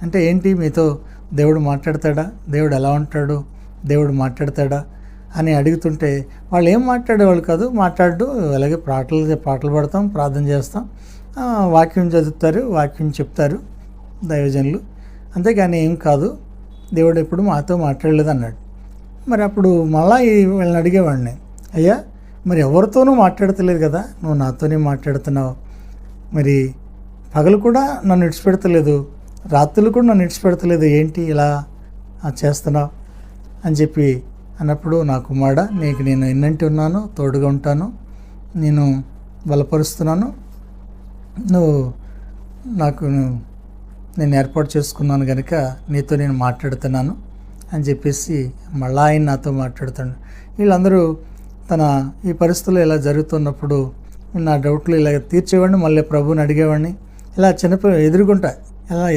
అంటే ఏంటి మీతో దేవుడు మాట్లాడతాడా, దేవుడు ఎలా ఉంటాడు, దేవుడు మాట్లాడతాడా అని అడుగుతుంటే వాళ్ళు ఏం మాట్లాడేవాళ్ళు కాదు. మాట్లాడు, అలాగే పాటలు పాడతాం, ప్రార్థన చేస్తాం, వాక్యం చదువుతారు, వాక్యం చెప్తారు దైవజనులు, అంతేగాని ఏం కాదు, దేవుడు ఎప్పుడు మాతో మాట్లాడలేదు అన్నాడు. మరి అప్పుడు మళ్ళా వీళ్ళని అడిగేవాడిని, అయ్యా మరి ఎవరితోనూ మాట్లాడతలేదు కదా, నువ్వు నాతోనే మాట్లాడుతున్నావు, మరి పగలు కూడా నన్ను విడిచిపెడతలేదు, రాత్రులు కూడా నన్ను విడిచిపెడతలేదు, ఏంటి ఇలా చేస్తున్నావు అని చెప్పి అన్నప్పుడు, నా కుమారుడా నీకు నేను ఎన్నంటి ఉన్నాను, తోడుగా ఉంటాను, నేను బలపరుస్తున్నాను, నువ్వు నాకు నేను ఏర్పాటు చేసుకున్నాను కనుక నీతో నేను మాట్లాడుతున్నాను అని చెప్పేసి మళ్ళా ఆయన నాతో మాట్లాడుతాడు. వీళ్ళందరూ ఈ పరిస్థితుల్లో ఇలా జరుగుతున్నప్పుడు నా డౌట్లు ఇలా తీర్చేవాడిని, మళ్ళీ ప్రభువుని అడిగేవాడిని, ఇలా చిన్నపిల్లలు ఎదురుగుంటా ఇలా